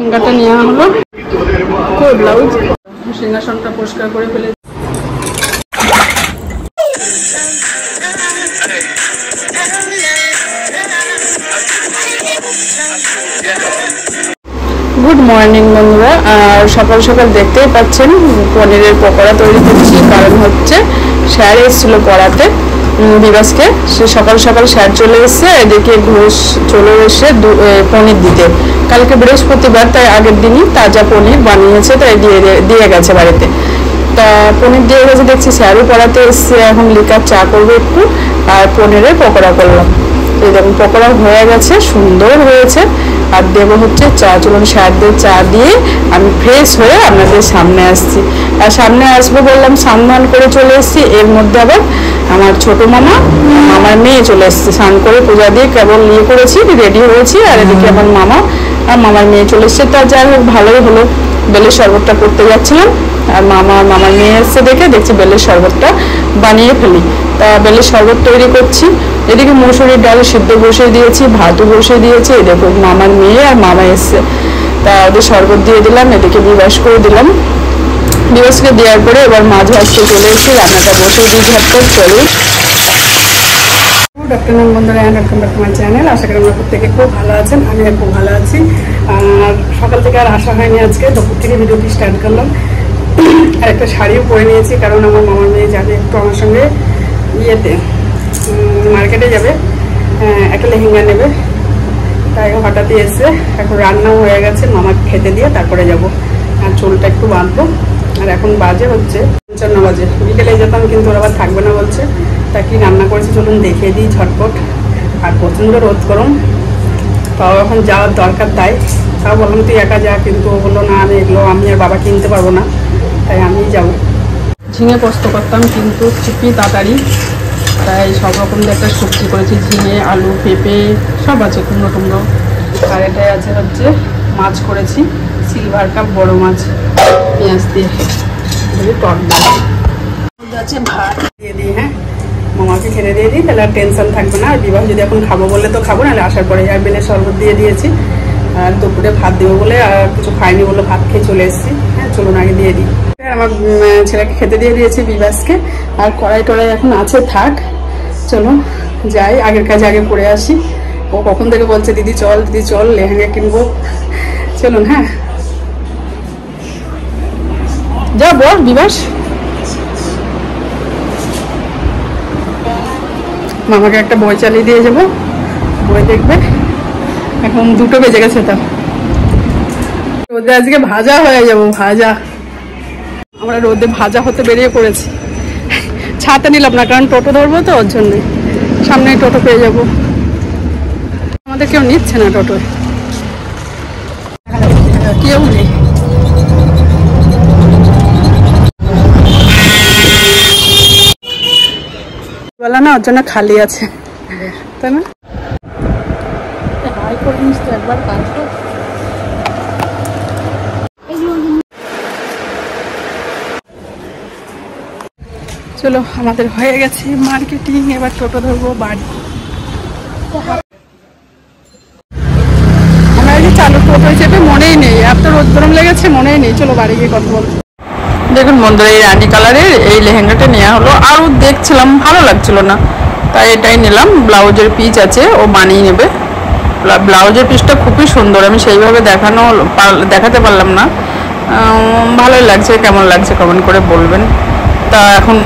লেহেঙ্গাটা নেওয়া হলো, ব্লাউজ, সিংহাসনটা পরিষ্কার করে ফেলেছি। গুড মর্নিং বন্ধুরা। আর সকাল সকাল দেখতেই পাচ্ছেন পনিরের পকোড়া তৈরি করছি, কারণ হচ্ছে স্যার এসেছিলো পড়াতে দিবাসকে। সে সকাল সকাল স্যার চলে এসছে, এদিকে ঘোষ চলে এসে পনির দিতে। কালকে বৃহস্পতিবার, তাই আগের দিনই তাজা পনির বানিয়েছে, তাই দিয়ে গেছে বাড়িতে। তা পনির দিয়ে গেছে, দেখছি স্যারও পড়াতে এসছে। এখন লিকার চা করবো একটু, আর পনিরের পকোড়া করলাম। এই দেখুন পকোড়া হয়ে গেছে, সুন্দর হয়েছে। আর দেবো হচ্ছে চা। চলুন স্যারদের চা দিয়ে আমি ফ্রেশ হয়ে আপনাদের সামনে আসছি। আর সামনে আসবো বললাম, স্নান করে চলে এসেছি। এর মধ্যে আবার আমার ছোট মামা, আমার মেয়ে চলে এসছে। স্নান করে পূজা দিয়ে কেবল ইয়ে করেছি, রেডি হয়েছি। আর এদিকে আমার মামা আর মামার মেয়ে চলে এসছে। তা যাই হোক ভালোই হলো। বেলের শরবতটা করতে যাচ্ছিলাম, আর মামার মেয়ে এসছে দেখছি বেলের শরবতটা বানিয়ে ফেলি। তা বেলের শরবত তৈরি করছি। এদিকে মসুরির ডাল সিদ্ধ বসিয়ে দিয়েছি, ভাতও বসিয়ে দিয়েছি। এই দেখো মামার মেয়ে আর মামা এসছে, তা ওদের শরবত দিয়ে দিলাম। এদিকে বিবাস করে দিলাম। বিবাসকে দেওয়ার পরে এবার মাছ ভাজতে চলে এসেছি, রান্নাটা বসিয়ে দিই ঝটপট। চলুন। গুড আফটারনুন বন্ধুরা, welcome back to my channel. আশা করি আমরা প্রত্যেকে খুব ভালো আছেন। আমি খুব ভালো আছি। আর সকাল থেকে আর আসা হয়নি, আজকে দুপুর থেকে ভিডিওটি স্টার্ট করলাম। আর একটা শাড়িও পরে নিয়েছি, কারণ আমার মামার মেয়ে যাবে একটু আমার সঙ্গে ইয়েতে, মার্কেটে যাবে, একটা লেহেঙ্গা নেবে। তাই হঠাৎই এসে এখন রান্নাও হয়ে গেছে, মামাকে খেতে দিয়ে তারপরে যাব। আর চুলটা একটু বাঁধবো। আর এখন বাজে হচ্ছে ৫৫ বাজে। বিকেলে যেতাম, কিন্তু ওরা আবার থাকবে না বলছে। তা কি রান্না করেছি চলুন দেখিয়ে দিই ঝটপট। আর প্রচণ্ড রোদ গরম, তাও এখন যাওয়ার দরকার। তাই বললাম তুই একা যা, কিন্তু ও বললো না, এগুলো আমি আর বাবা কিনতে পারবো না, তাই আমিই যাবো। ঝিঙে পোস্ত করতাম, কিন্তু চিপি তাড়াতাড়ি, তাই সব রকম একটা সবজি করেছি। ঝিঙে, আলু, পেঁপে সব আছে, কুমড়ো টুমড়ো। আর এটাই আছে হচ্ছে মাছ করেছি, সিলভার কাপ বড় মাছ, পেঁয়াজ দিয়ে টক আছে। ভাত দিয়ে দিই, হ্যাঁ মামাকে খেতে দিয়ে দিই, তাহলে আর টেনশন থাকবে না। আর বিবাহ যদি এখন খাবো বলে তো খাবো, নাহলে আসার পরে। আর বেলের শরবত দিয়ে দিয়েছি। আর দুপুরে ভাত দেবো বলে আর কিছু খাইনি বলে ভাত খেয়ে চলে এসেছি। হ্যাঁ চলুন আগে দিয়ে দিই। আমার ছেলেকে খেতে দিয়ে দিয়েছি, বিবাসকে। আর কড়াই টড়াই এখন আছে, থাক। চলো যাই, আগের কাজে আগে করে আসি। ও কখন থেকে বলছে দিদি চল লেহেঙ্গা কিনবো। চলুন, হ্যাঁ যা বল বিবাস। মামাকে একটা বই চালিয়ে দিয়ে যাবো, বই দেখবে। এখন 2টো বেজে গেছে, তা রোদে আজকে ভাজা হয়ে যাবো। ভাজা আমরা রোদে ভাজা হতে বেরিয়ে পড়েছি। ছাতা নিলাম না, কারণ টোটো ধরবো তো, ওর জন্যে। সামনে টোটো পেয়ে যাবো। আমাদের কেউ নিচ্ছে না টোটো, কেউ নেই। বলা না, ওর জন্য খালি আছে, তাই না? হাই করে নিস তো একবার, কাজ কর। চলো আমাদের হয়ে গেছে মার্কেটিং, এবার টোটো ধরবো বাড়ি। আমরা এই যে চালু টোটো চেপে মনেই নেই, এত রোদ গরম লেগেছে, মনেই নেই। চলো বাড়ি গিয়ে কথা বলবো। দেখুন বন্ধুরা, এই রানী কালারের এই লেহেঙ্গাটা নেওয়া হলো। আরও দেখছিলাম ভালো লাগছিল না, তাই এটাই নিলাম। ব্লাউজের পিস আছে, ও বানিয়ে নেবে। ব্লাউজের পিসটা খুবই সুন্দর, আমি সেইভাবে দেখাতে পারলাম না। ভালোই লাগছে, কেমন লাগছে কমেন্ট করে বলবেন। তা এখন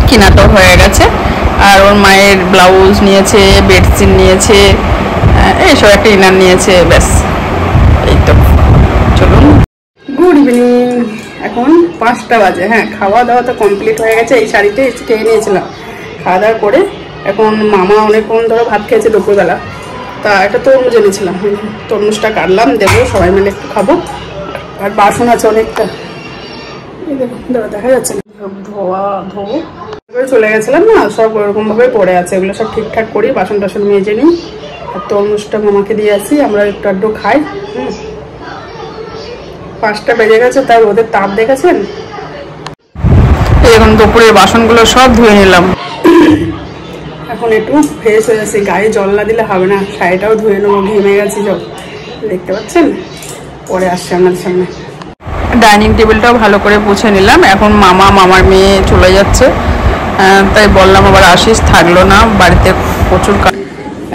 কেনাটাও হয়ে গেছে। আর ওর মায়ের ব্লাউজ নিয়েছে, বেডশিট নিয়েছে, এইসব একটা ইনার নিয়েছে, ব্যাস এই তো। চলুন, গুড ইভিনিং। এখন 5টা বাজে। হ্যাঁ খাওয়া দাওয়া তো কমপ্লিট হয়ে গেছে। এই শাড়িটাই একটু খেয়ে নিয়েছিলাম। খাওয়া দাওয়া করে এখন মামা অনেকক্ষণ ধরে ভাত খেয়েছে দুপুরবেলা। তা একটা তরমুজ এনেছিলাম, তরমুজটা কাটলাম, দেবো সবাই মিলে একটু খাবো। আর বাসন আছে অনেকটা, দেখা যাচ্ছে না, ধোবো। চলে গেছিলাম না, সব ওরকম ভাবে পড়ে আছে, এগুলো সব ঠিকঠাক করি, বাসন টাসন মেজে নিই। আর তরমুজটা মামাকে দিয়ে আসি, আমরা একটু আড্ডু খাই। 5টা বেজে গেছে, তার ওদের তাপ দেখেছেন। এখন দুপুরের বাসনগুলো সব ধুয়ে নিলাম। এখন একটু ফ্রেশ হয়ে যাচ্ছে, গায়ে জল না দিলে হবে না। শাড়িটাও ধুয়ে নেবো, ঘেমে গেছি সব, দেখতে পাচ্ছেন। পরে আসছে আপনাদের সামনে। ডাইনিং টেবিলটাও ভালো করে মুছে নিলাম। এখন মামার মেয়ে চলে যাচ্ছে, তাই বললাম আবার আসিস, থাকলো না বাড়িতে, প্রচুর কাজ।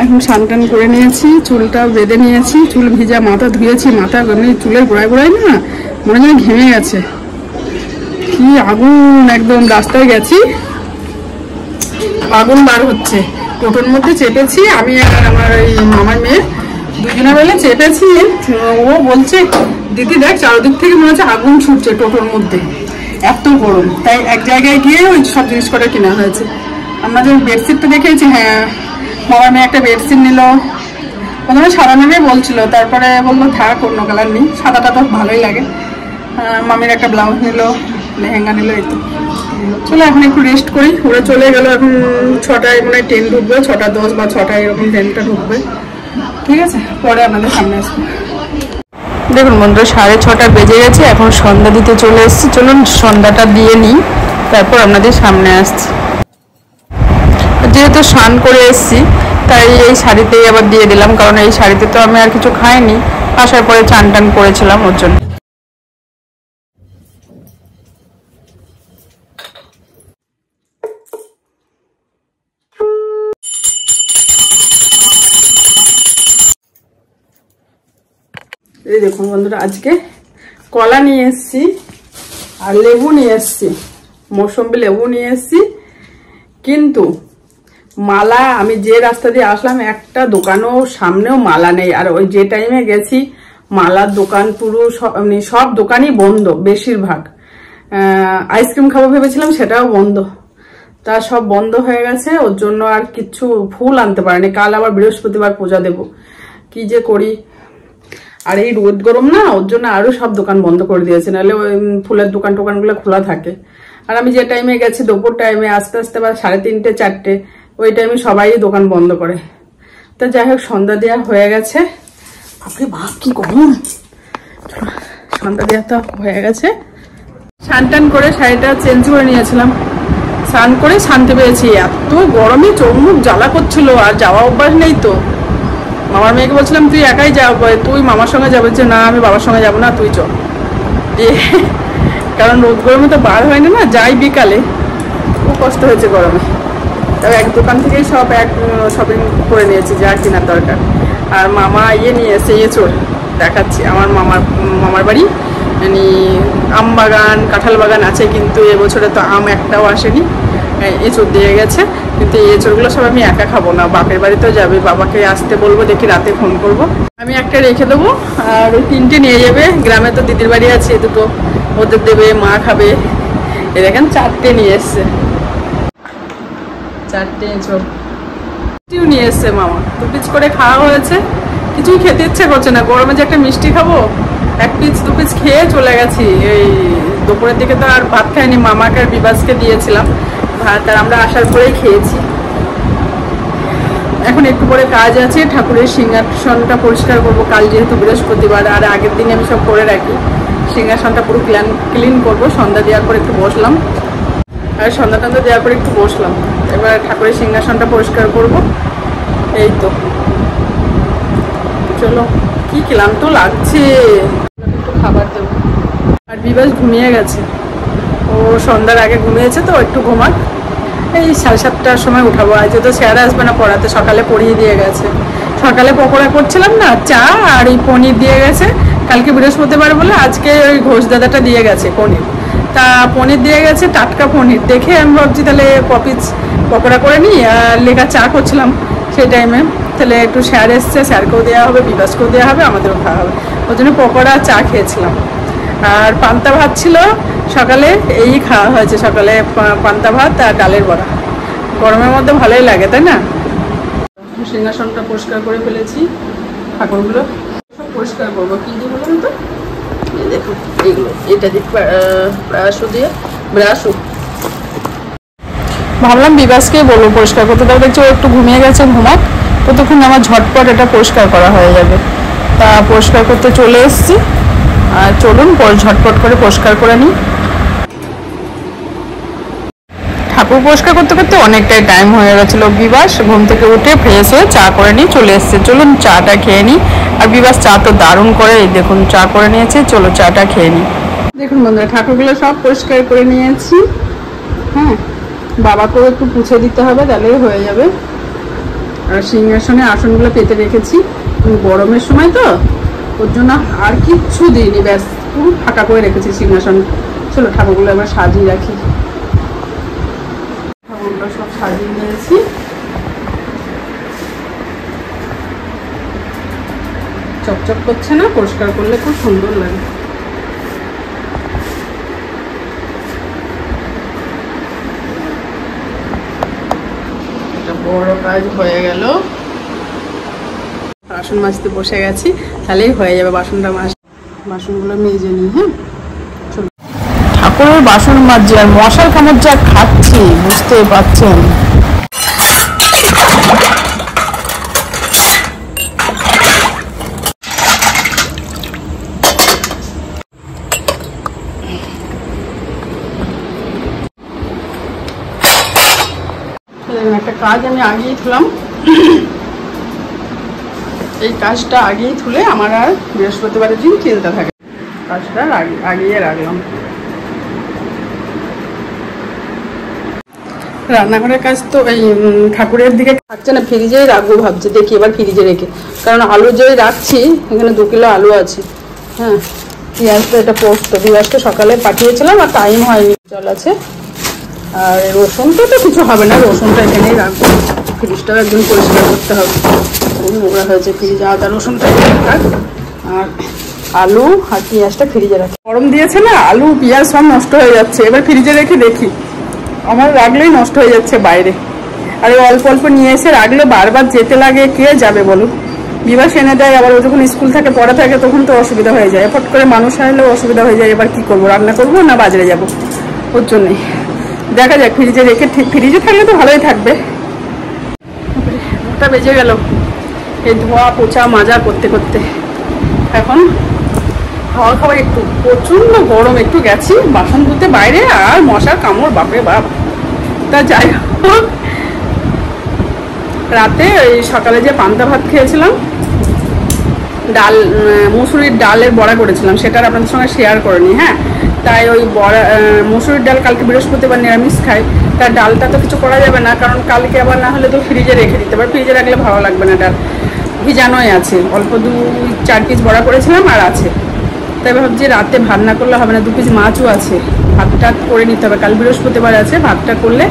এখন স্নান করে নিয়েছি, চুলটা বেঁধে নিয়েছি, চুল ভিজা, মাথা ধুয়েছি, মাথা এমনি চুলের গোড়ায় গোড়ায় না মনে হয় ঘেমে গেছে, কি আগুন, একদম রাস্তায় গেছি আগুন বার হচ্ছে। টোটোর মধ্যে চেপেছি আমি আর আমার এই মামার মেয়ে, দুজনে মিলে চেপেছি। ও বলছে দিদি দেখ চারদিক থেকে মনে হচ্ছে আগুন ছুটছে টোটোর মধ্যে, এত গরম। তাই এক জায়গায় গিয়ে ওই সব জিনিস করে কেনা হয়েছে। আমরা যে বেডশিটটা দেখেছি, হ্যাঁ মামার মেয়ে একটা বেডশিট নিল, প্রথমে সাদা নেবে বলছিল, তারপরে বললো থাক অন্য কালার নেই, সাদাটা তো ভালোই লাগে। মামির একটা ব্লাউজ নিল, লেহেঙ্গা নিল, এই তো। চলো এখন একটু রেস্ট করি। ওরা চলে গেল, এখন 6টায় মানে ট্রেন ঢুকবে, 6:10 বা 6টায় এরকম ট্রেনটা ঢুকবে। ঠিক আছে, পরে আপনাদের সামনে আসবো। দেখুন বন্ধুরা 6:30 বেজে গেছে, এখন সন্ধ্যা দিতে চলে এসেছি। চলুন সন্ধ্যাটা দিয়ে নিই, তারপর আপনাদের সামনে আসছি। যেহেতু স্নান করে এসেছি তাই এই শাড়িতেই আবার দিয়ে দিলাম, কারণ এই শাড়িতে তো আমি আর কিছু খাইনি, আসার পরে চান টান করেছিলাম ওর জন্য। এই দেখুন বন্ধুরা, আজকে কলা নিয়ে এসেছি আর লেবু নিয়ে এসেছি, মৌসম্বি লেবু নিয়ে এসেছি। কিন্তু মালা, আমি যে রাস্তা দিয়ে আসলাম একটা দোকানও সামনেও মালা নেই। আর ওই যে টাইমে গেছি মালার দোকান পুরো সব দোকানই বন্ধ, বেশিরভাগ। আইসক্রিম খাবো ভেবেছিলাম, সেটাও বন্ধ। তা সব বন্ধ হয়ে গেছে, ওর জন্য আর কিছু ফুল আনতে পারিনি। কাল আবার বৃহস্পতিবার পূজা দেব, কি যে করি। আর এই রোদ গরম না, ওর জন্য আরো সব দোকান বন্ধ করে দিয়েছে, নাহলে ওই ফুলের টোকানগুলো খোলা থাকে। আর আমি যে টাইমে গেছি দুপুর টাইমে, আস্তে আস্তে বা 3:30 4টে, ওই টাইমে সবাই দোকান বন্ধ করে। তা যাই হোক সন্ধ্যা দেওয়া হয়ে গেছে। বাপরে বাপ কি গরম, সন্ধ্যা দেওয়া তো হয়ে গেছে। স্নান টান করে শাড়িটা চেঞ্জ করে নিয়েছিলাম, স্নান করে শান্তি পেয়েছি। এত গরমে চোখ মুখ জ্বালা করছিল, আর যাওয়া অভ্যাস নেই তো। মামার মেয়েকে বলছিলাম তুই একাই যাব, তুই মামার সঙ্গে যাবে, যে না আমি বাবার সঙ্গে যাবো না, তুই চল। কারণ রোদ গরমে তো বার হয়নি না, যাই বিকালে, খুব কষ্ট হয়েছে গরমে। তবে এক দোকান থেকেই সব শপিং করে নিয়েছি যা কেনার দরকার। আর মামা নিয়ে এসে এঁচোড় দেখাচ্ছি। আমার মামার বাড়ি মানে আম বাগান, কাঁঠাল বাগান আছে, কিন্তু এবছরে তো আম একটাও আসেনি। এঁচোড় দিয়ে গেছে, কিন্তু এই এঁচোড়গুলো সব আমি একা খাবো না, বাপের বাড়িতেও যাবে, বাবাকে আসতে বলবো, দেখি রাতে ফোন করব। আমি একটা রেখে দেবো, আর ওই 3টে নিয়ে যাবে। গ্রামে তো দিদির বাড়ি আছে, দুটো ওদের দেবে, মা খাবে। এ দেখেন 4টে নিয়ে এসছে, 4টে এঁচোড় নিয়ে এসছে মামা। 2 পিস করে খাওয়া হয়েছে, কিছুই খেতে ইচ্ছে করছে না। গরমে যে একটা মিষ্টি খাবো, 1 পিস 2 পিস খেয়ে চলে গেছি। এই দুপুরের দিকে তো আর ভাত খাইনি, মামাকে আর বিবাসকে দিয়েছিলাম ভাত, আর আমরা আসার পরেই খেয়েছি। এখন একটু পরে কাজ আছে, ঠাকুরের সিংহাসনটা পরিষ্কার করবো কাল, যেহেতু বৃহস্পতিবার। আর আগের দিনে আমি সব করে রাখি, সিংহাসনটা পুরো ক্লিন করবো। সন্ধ্যা দেওয়ার পর একটু বসলাম, আর সন্ধ্যা টন্ধা দেওয়ার পর একটু বসলাম। এবার ঠাকুরের সিংহাসনটা পরিষ্কার করব, এই তো। চলো, কি ক্লান্ত লাগছে, একটু খাবার দেবো। আর বিবাস ঘুমিয়ে গেছে, ও সন্ধ্যার আগে ঘুমিয়েছে, তো একটু ঘুমাক। এই 7:30টার সময় উঠাবো। আজ তো স্যার আসবে না পড়াতে, সকালে পড়িয়ে দিয়ে গেছে। সকালে পকোড়া করছিলাম না, চা আর এই পনির দিয়ে গেছে। কালকে বৃহস্পতিবার বলে আজকে ওই ঘোষ দাদাটা দিয়ে গেছে পনির। তা পনির দিয়ে গেছে, টাটকা পনির দেখে আমি ভাবছি তাহলে কপিস পকোড়া করে নিই। আর লেখা চা করছিলাম সেই টাইমে, তাহলে একটু স্যার এসছে, স্যারকেও দেওয়া হবে, বিবাসকেও দেওয়া হবে, আমাদেরও খাওয়া হবে। ওই জন্য পকোড়া চা খেয়েছিলাম। আর পান্তা ভাত ছিল সকালে, এই খাওয়া হয়েছে সকালে, পান্তা ভাত আর ডালের বড়া। গরমের মধ্যে ভালোই লাগে, তাই না? সিংহাসনটা পরিষ্কার করে ফেলেছি, ঠাকুরগুলো সব পরিষ্কার করবো। কি দিয়ে বলুন তো, দেখুন এইগুলো, এটা দিয়ে ব্রাশও দিয়ে, ব্রাশও ভাবলাম বিবাসকে বলবো পরিষ্কার করতে, তাও দেখছি ও একটু ঘুমিয়ে গেছে, ঘুমাক, ততক্ষণ আমার ঝটপট এটা পরিষ্কার করা হয়ে যাবে। তা পরিষ্কার করতে চলে এসেছি, আর চলুন ঝটপট করে পরিষ্কার করে নিই। ঠাকুর পরিষ্কার করতে করতে অনেকটাই টাইম হয়ে গেছিলো। বিবাস ঘুম থেকে উঠে ফ্রেশ হয়ে চা করে নিয়ে চলে এসছে। চলুন চাটা খেয়ে নিই। আর বিবাস চা তো দারুণ করে, এই দেখুন চা করে নিয়েছে, চলো চাটা খেয়ে নিই। দেখুন বন্ধুরা, ঠাকুরগুলো সব পরিষ্কার করে নিয়েছি। হ্যাঁ, বাবাকেও একটু পুছে দিতে হবে, তাহলে হয়ে যাবে। আর সিংহাসনে আসনগুলো পেতে রেখেছি, গরমের সময় তো ওর জন্য আর কিচ্ছু দিইনি, ব্যাস পুরো ফাঁকা করে রেখেছি সিংহাসন। চলো ঠাকুরগুলো এবার সাজিয়ে রাখি। ঠাকুরগুলো সব সাজিয়ে নিয়েছি। চকচক করছে না, পরিষ্কার করলে খুব সুন্দর লাগে। এটা বড় কাজ হয়ে গেল। বাসন মাজতে বসে গেছি, তাহলেই হয়ে যাবে বাসনটা বাসনগুলো মেজে নিই। হ্যাঁ, ঠাকুরের বাসন মাজছি আর মশার কামড় যা খাচ্ছি বুঝতে পারছেন। একটা কাজ আমি আগেই তুললাম, এই কাজটা আগেই তুলে আমার আর বৃহস্পতিবারের দিন চিন্তা থাকে, কাজটা আগিয়ে রাখলাম। রান্নাঘরের কাজ তো এই ঠাকুরের দিকে থাকছে না, ফ্রিজেই রাখবো ভাবছি, দেখি এবার ফ্রিজে রেখে, কারণ আলু যেই রাখছি এখানে 2 কিলো আলু আছে। হ্যাঁ, পেঁয়াজটা এটা পোস্ত, পেঁয়াজটা সকালে পাঠিয়েছিলাম আর টাইম হয়নি, জল আছে। আর রসুনটা তো কিছু হবে না, রসুনটা এখানেই রাখবো, ফ্রিজটাও একদম পরিষ্কার করতে হবে, খুব নোংরা হয়েছে ফ্রিজে। আদা রসুনটা এখানে রাখ, আর আলু আর পেঁয়াজটা ফ্রিজে রাখি। গরম দিয়েছে না, আলু পেঁয়াজ সব নষ্ট হয়ে যাচ্ছে, এবার ফ্রিজে রেখে দেখি। আমার রাখলেই নষ্ট হয়ে যাচ্ছে বাইরে, আর অল্প অল্প নিয়ে এসে রাখলে বারবার যেতে লাগে, কে যাবে বলুন। বিবাস এনে দেয়, আবার ও যখন স্কুল থাকে পড়া থাকে তখন তো অসুবিধা হয়ে যায়, ফট করে মানুষ আসলেও অসুবিধা হয়ে যায়। এবার কি করবো, রান্না করবো না বাজারে যাবো, ওর জন্যই দেখা যাক, ফ্রিজে রেখে, ঠিক ফ্রিজে থাকলে তো ভালোই থাকবে। ওটা বেজে গেল এই ধোয়া পোছা মাজা করতে করতে। এখন খাওয়া খাওয়া একটু প্রচন্ড গরম, একটু গেছি বাসন ধুতে বাইরে, আর মশার কামড় বাপরে বাপ। তা যাই হোক, রাতে ওই সকালে যে পান্তা ভাত খেয়েছিলাম, ডাল মুসুরির ডালের বড়া করেছিলাম, সেটার আপনাদের সঙ্গে শেয়ার করিনি। হ্যাঁ, তাই ওই বড়া মুসুরির ডাল, কালকে বৃহস্পতিবার নিরামিষ খাই, তার ডালটা তো কিছু করা যাবে না, কারণ কালকে আবার না হলে তো ফ্রিজে রেখে দিতে পারে, ফ্রিজে রাখলে ভালো লাগবে না, ডাল ভিজানোই আছে। অল্প 2-4 পিস বড়া করেছিলাম আর আছে, তাই ভাবছি রাতে ভাত না করলে হবে না, 2 পিস মাছও আছে, ভাতটা করে নিতে হবে, কাল বৃহস্পতিবার আছে, ভাতটা করলে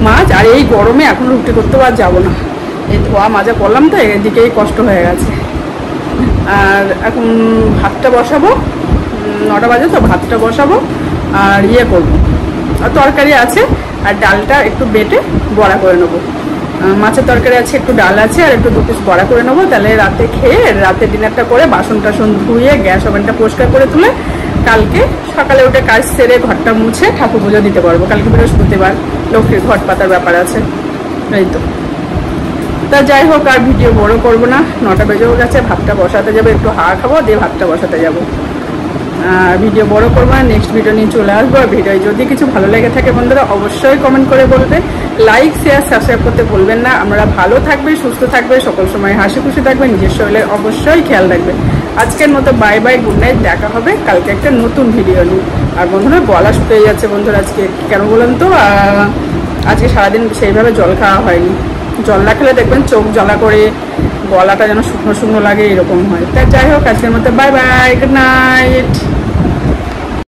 মাছ। আর এই গরমে এখন রুটি করতেও আর যাবো না, এই ধোয়া মাজা করলাম তো এদিকেই কষ্ট হয়ে গেছে। আর এখন ভাতটা বসাবো, 9টা বাজে তো, ভাতটা বসাবো আর ইয়ে করবো, আর তরকারি আছে, আর ডালটা একটু বেটে বড়া করে নেবো। মাছের তরকারি আছে, একটু ডাল আছে, আর একটু 2 পিস বড়া করে নেবো, তাহলে রাতে খেয়ে রাতে ডিনারটা করে বাসন টাসন ধুয়ে গ্যাস ওভেনটা পরিষ্কার করে তুলে কালকে সকালে উঠে কাজ সেরে ঘরটা মুছে ঠাকুর পুজো দিতে পারবো। কালকে বৃহস্পতিবার, লক্ষ্মীর ঘট পাতার ব্যাপার আছে, এই তো। তা যাই হোক, আর ভিডিও বড় করবো না, 9টা বেজেও গেছে, ভাতটা বসাতে যাবো, একটু হাওয়া খাবো, দিয়ে ভাতটা বসাতে যাবো। আর ভিডিও বড় করবো না, নেক্সট ভিডিও নিয়ে চলে আসবো। আর ভিডিও যদি কিছু ভালো লেগে থাকে বন্ধুরা অবশ্যই কমেন্ট করে বলবে, লাইক শেয়ার সাবস্ক্রাইব করতে ভুলবেন না। আমরা ভালো থাকবে, সুস্থ থাকবে, সকল সময় হাসি খুশি থাকবে, নিজের শরীরের অবশ্যই খেয়াল রাখবে। আজকের মতো বাই বাই, গুড নাইট, দেখা হবে কালকে একটা নতুন ভিডিও নিয়ে। আর বন্ধুরা গলা শুকিয়ে যাচ্ছে বন্ধুরা, আজকে কেন বলেন তো, আজকে সারাদিন সেইভাবে জল খাওয়া হয়নি, জল না খেলে দেখবেন চোখ জ্বালা করে, গলাটা যেন শুকনো শুকনো লাগে, এরকম হয়। তাই যাই হোক, আজকের মতো বাই বাই, গুড নাইট।